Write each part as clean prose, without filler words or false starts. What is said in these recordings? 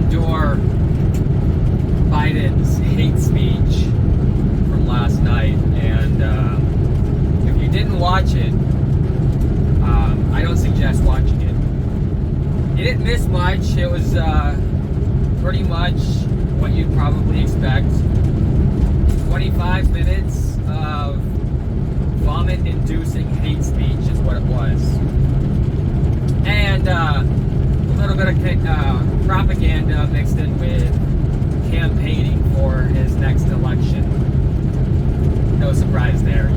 endure Biden's hate speech from last night, and if you didn't watch it, I don't suggest watching it. You didn't miss much. It was pretty much what you'd probably expect. 25 minutes of vomit-inducing hate speech is what it was. And a little bit of propaganda mixed in with campaigning for his next election. No surprise there.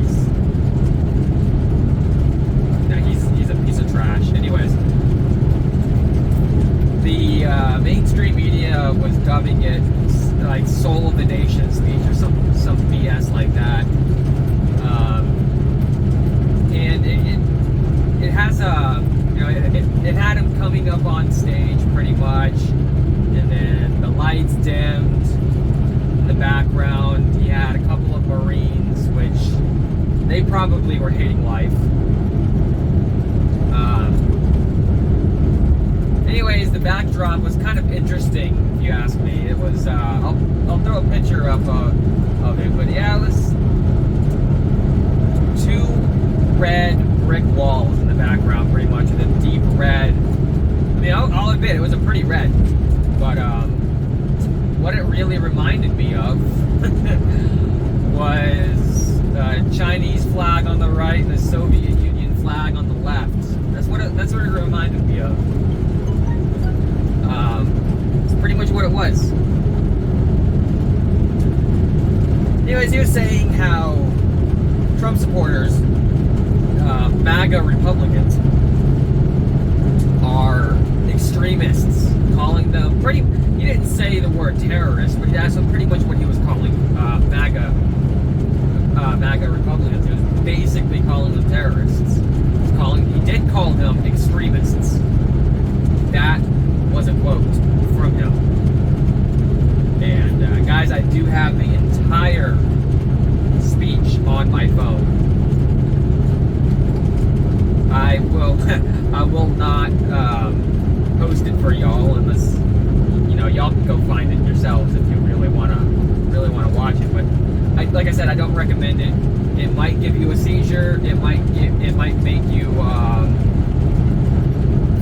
He's a piece of trash. Anyways, the mainstream media was dubbing it like "Soul of the Nation" speech or some BS like that. And it has it had him coming up on stage pretty much, and then the lights dimmed in the background. He had a couple of Marines, which they probably were hating life. Anyways, the backdrop was kind of interesting, if you ask me. It was, I'll throw a picture up of it, but yeah, it was two red brick walls in the background, pretty much, with a deep red. I mean, I'll admit, it was a pretty red, but what it really reminded me of was a Chinese flag on the right and the Soviet Union flag on the left. That's what it reminded me of. It's pretty much what it was. Anyways, he was saying how Trump supporters, MAGA Republicans, are extremists, calling them he didn't say the word terrorist, but that's pretty much what he was calling MAGA Republicans. He was basically calling them terrorists. He did call them extremists. That was a quote from him. And guys, I do have the entire speech on my phone. I will not post it for y'all unless y'all can go find it yourselves if you really wanna watch it. But like I said, I don't recommend it. It might give you a seizure. It might make you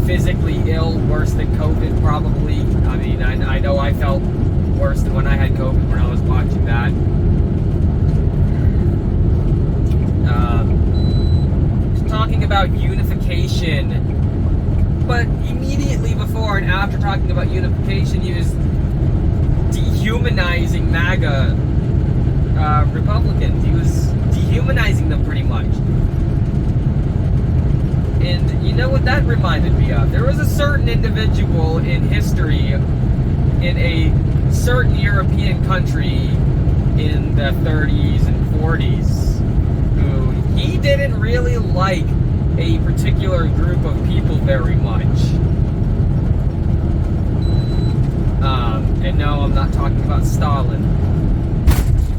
physically ill, worse than COVID probably. I mean, I know I felt worse than when I had COVID when I was watching that. Talking about unification, but immediately before and after talking about unification, he was dehumanizing MAGA Republicans. He was dehumanizing them pretty much. And you know what that reminded me of? There was a certain individual in history in a certain European country in the 30s and 40s who he didn't really like a particular group of people very much. And no, I'm not talking about Stalin.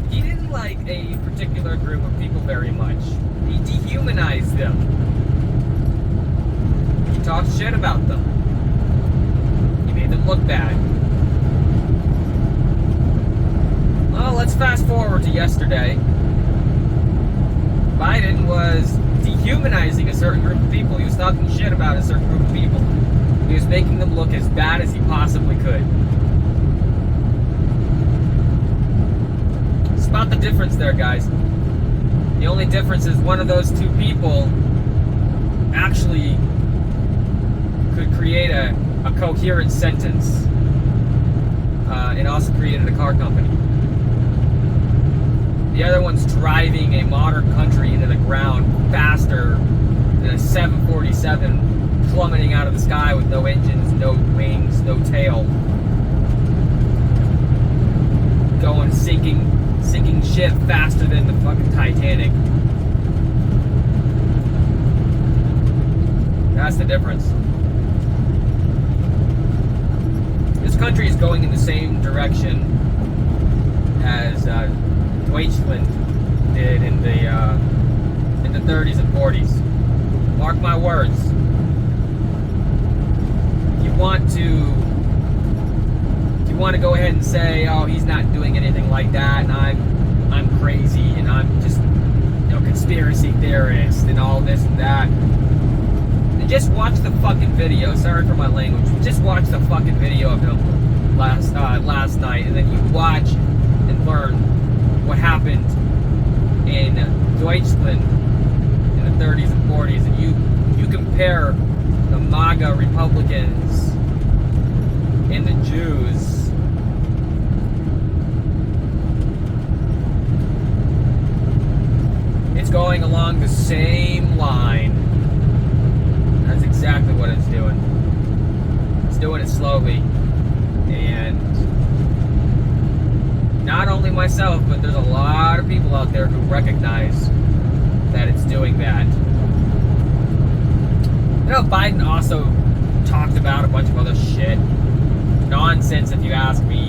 He didn't like a particular group of people very much. He dehumanized them. He talked shit about them. He made them look bad. Well, let's fast forward to yesterday. Biden was dehumanizing a certain group of people. He was talking shit about a certain group of people. He was making them look as bad as he possibly could. Spot the difference there, guys. The only difference is one of those two people actually could create a coherent sentence and also created a car company. The other one's driving a modern country into the ground faster than a 747 plummeting out of the sky with no engines, no wings, no tail. Going sinking ship faster than the fucking Titanic. That's the difference. This country is going in the same direction as Deutschland did in the 30s and 40s. Mark my words. If you want to want to go ahead and say, oh, he's not doing anything like that, and I'm crazy, and I'm just, conspiracy theorist, and all this and that. And just watch the fucking video. Sorry for my language. Just watch the fucking video of him last night, and then you watch and learn what happened in Deutschland in the 30s and 40s, and you compare the MAGA Republicans and the Jews. It's going along the same line. That's exactly what it's doing. It's doing it slowly. And not only myself, but there's a lot of people out there who recognize that it's doing that. Biden also talked about a bunch of other shit. Nonsense, if you ask me.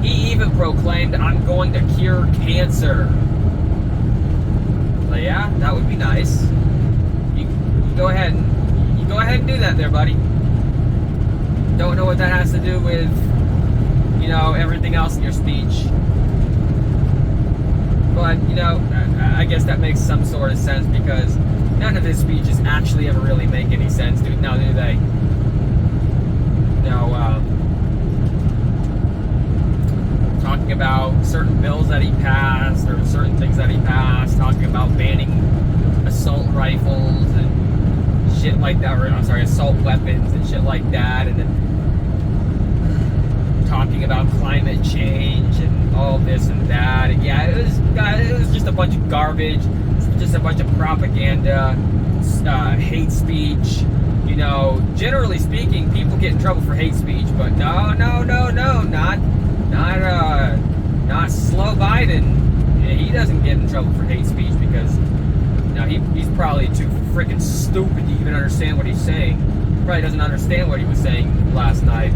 He even proclaimed, I'm going to cure cancer. So yeah, that would be nice. You go ahead and do that there, buddy. Don't know what that has to do with, everything else in your speech. But, I guess that makes some sort of sense, because none of his speeches actually ever really make any sense, do they? Talking about certain bills that he passed, or certain things that he passed, talking about banning assault rifles and shit like that, or assault weapons and shit like that, and then talking about climate change and all this and that. And yeah, it was just a bunch of garbage, just a bunch of propaganda, hate speech. Generally speaking, people get in trouble for hate speech, but no, not slow Biden. He doesn't get in trouble for hate speech, because he's probably too freaking stupid to even understand what he's saying. Probably doesn't understand what he was saying last night.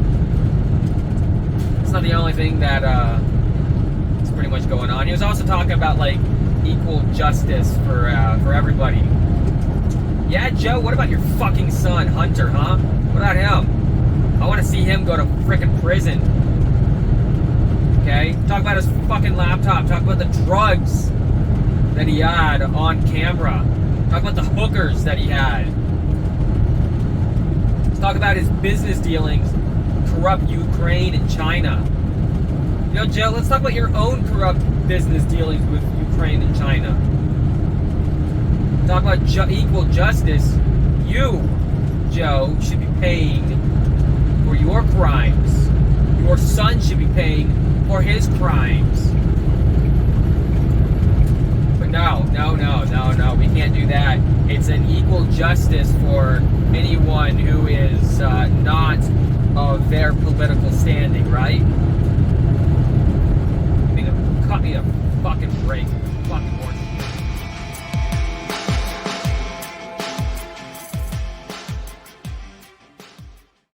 It's not the only thing that is pretty much going on. He was also talking about equal justice for everybody. Yeah, Joe, what about your fucking son, Hunter, huh? What about him? I want to see him go to frickin' prison. Okay? Talk about his fucking laptop. Talk about the drugs that he had on camera. Talk about the hookers that he had. Let's talk about his business dealings, corrupt Ukraine and China. Joe, let's talk about your own corrupt business dealings with Ukraine and China. Talk about equal justice. You, Joe, should be paying for your crimes. Your son should be paying for his crimes. But no, we can't do that. It's an equal justice for anyone who is not of their political standing, right?